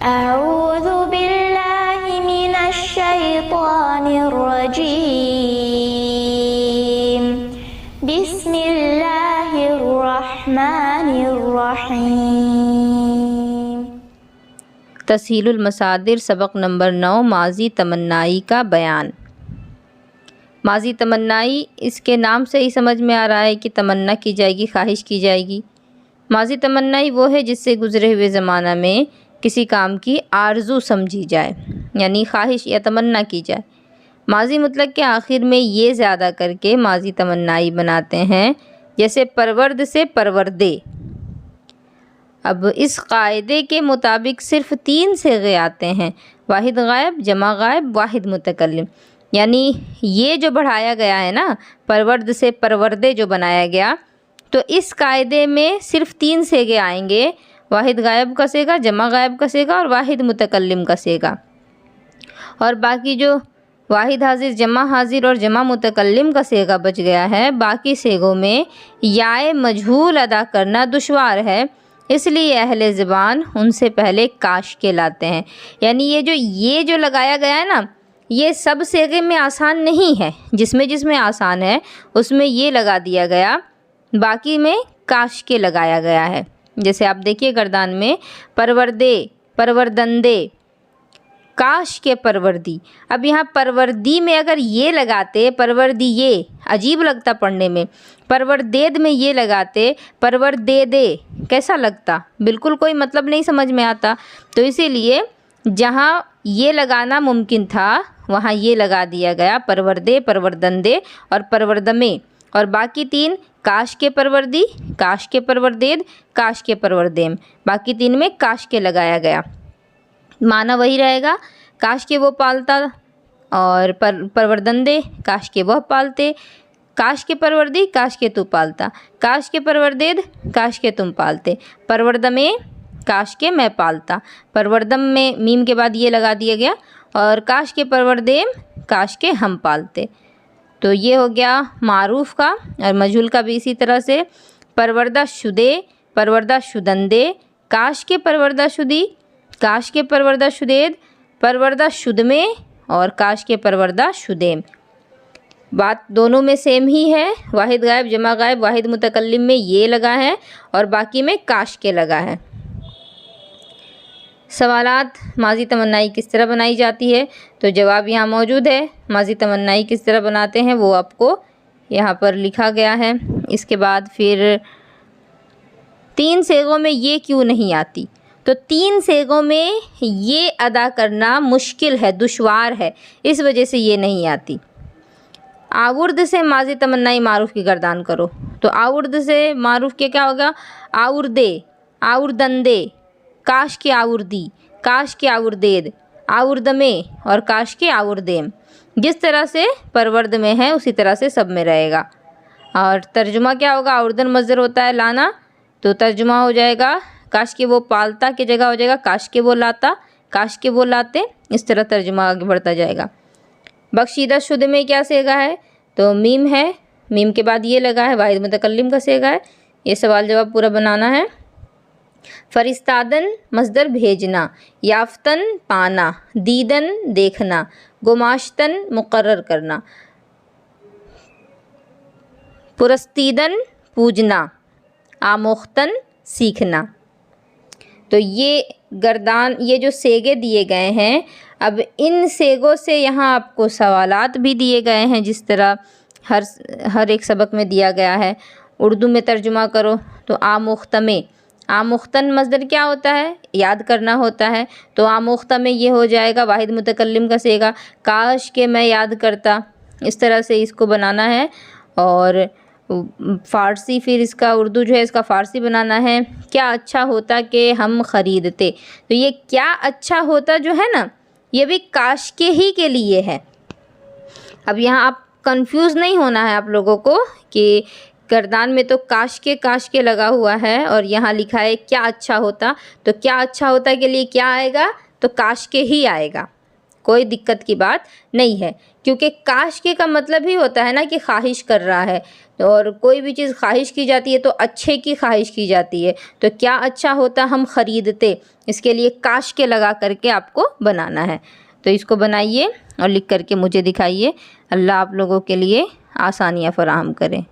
अऊज़ु बिल्लाहि मिनश शैतानिर रजीम। बिस्मिल्लाहिर रहमानिर रहीम। तस्हीलुल मसादिर सबक नंबर 9 माजी तमन्नाई का बयान। माजी तमन्नाई इसके नाम से ही समझ में आ रहा है कि तमन्ना की जाएगी, ख्वाहिश की जाएगी। माजी तमन्नाई वो है जिससे गुज़रे हुए ज़माना में किसी काम की आरज़ू समझी जाए, यानी ख्वाहिश या तमन्ना की जाए। माजी मतलब के आखिर में ये ज़्यादा करके माजी तमन्नाई बनाते हैं, जैसे परवरद से परवरदे। अब इस कायदे के मुताबिक सिर्फ़ 3 सिग़े आते हैं, वाहिद गायब, जमा गायब, वाहिद मुतकल्लिम। यानी ये जो बढ़ाया गया है ना, परवरद से परवरदे जो बनाया गया, तो इस कायदे में सिर्फ़ 3 सिग़े आएंगे, वाहिद गायब का सिगा, जमा गायब का सिगा और वाहिद मुतकल्लिम का सिगा। और बाकी जो वाहिद हाजिर, जमा हाजिर और जमा मुतकल्लिम का सिगा बच गया है, बाकी सिगों में याए मजहूल अदा करना दुश्वार है, इसलिए अहले ज़बान उनसे पहले काश के लाते हैं। यानी ये जो लगाया गया है ना, ये सब सिगे में आसान नहीं है, जिसमें आसान है उसमें ये लगा दिया गया, बाकी में काश के लगाया गया है। जैसे आप देखिए गर्दान में परवरदे, परवरदंदे, काश के परवरदी। अब यहाँ परवरदी में अगर ये लगाते, परवरदी ये अजीब लगता पढ़ने में, परवरदेद में ये लगाते परवरदेदे, कैसा लगता, बिल्कुल कोई मतलब नहीं समझ में आता। तो इसीलिए जहाँ ये लगाना मुमकिन था वहाँ ये लगा दिया गया, परवरदे, परवरदंदे और परवरदमे। और बाकी 3 काश के परवरदी, काश के परवरदेद, काश के परवरदेम, बाकी 3 में काश के लगाया गया। माना वही रहेगा, काश के वो पालता, और परवरदंदे, काश के वह पालते, काश के परवरदी, काश के तू पालता, काश के परवरदेद, काश के तुम पालते, परवरदमे, काश के मैं पालता, परवरदम में मीम के बाद ये लगा दिया गया, और काश के परवरदेम, काश के हम पालते। तो ये हो गया मारूफ़ का। और मजहूल का भी इसी तरह से, परवरदा शुदे, परवरदा शुदंदे, काश के परवरदा शुदी, काश के परवरदा शुदेद, परवरदा शुदमे और काश के परवरदा शुदेम। बात दोनों में सेम ही है, वाहिद गायब, जमा गायब, वाहिद मुतकल्लिम में ये लगा है और बाकी में काश के लगा है। सवालात, माजी तमन्नाई किस तरह बनाई जाती है, तो जवाब यहाँ मौजूद है। माजी तमन्नाई किस तरह बनाते हैं वो आपको यहाँ पर लिखा गया है। इसके बाद फिर 3 सिगों में ये क्यों नहीं आती, तो 3 सिगों में ये अदा करना मुश्किल है, दुश्वार है, इस वजह से ये नहीं आती। आउर्द से माजी तमन्नाई मारूफ़ की गर्दान करो, तो आउर्द से मारूफ़ के क्या होगा, आउर्दे, आउर्दंदे, काश के आउर्दी, काश के आउर्देद, आउर्दमे और काश के आउर्देम। जिस तरह से परवर्द में है उसी तरह से सब में रहेगा। और तर्जुमा क्या होगा, आउर्दन मज़दर होता है लाना, तो तर्जुमा हो जाएगा काश के वो पालता की जगह हो जाएगा काश के वो लाता, काश के वो लाते, इस तरह तर्जुमा आगे बढ़ता जाएगा। बख्शीदा शुद्ध में क्या सेगा है, तो मीम है, मीम के बाद ये लगा है, वाहिद मुतकल्लिम का सेगा है। ये सवाल जवाब पूरा बनाना है। फरिस्तादन मज़दर भेजना, याफ्तन पाना, दीदन देखना, गुमाश्तन मुकर्रर करना, पुरस्तीदन पूजना, आमोख्तन सीखना। तो ये गर्दान, ये जो सेगे दिए गए हैं, अब इन सेगों से यहाँ आपको सवालात भी दिए गए हैं, जिस तरह हर एक सबक में दिया गया है। उर्दू में तर्जुमा करो तो आमुख्तमे, आमुख्तन मज़दर क्या होता है, याद करना होता है, तो आमुख्तमे ये हो जाएगा वाहिद मुतकल्लिम का सेगा, काश के मैं याद करता, इस तरह से इसको बनाना है। और फ़ारसी, फिर इसका उर्दू जो है इसका फ़ारसी बनाना है, क्या अच्छा होता कि हम ख़रीदते। तो ये क्या अच्छा होता जो है ना, ये भी काश के ही के लिए है। अब यहाँ आप कंफ्यूज नहीं होना है आप लोगों को कि गर्दान में तो काश के लगा हुआ है और यहाँ लिखा है क्या अच्छा होता, तो क्या अच्छा होता के लिए क्या आएगा, तो काश के ही आएगा, कोई दिक्कत की बात नहीं है, क्योंकि काश के का मतलब ही होता है ना कि ख्वाहिश कर रहा है, और कोई भी चीज़ ख्वाहिश की जाती है तो अच्छे की ख्वाहिश की जाती है। तो क्या अच्छा होता हम ख़रीदते, इसके लिए काश के लगा करके आपको बनाना है। तो इसको बनाइए और लिख करके मुझे दिखाइए। अल्लाह आप लोगों के लिए आसानियाँ फ़राहम करे।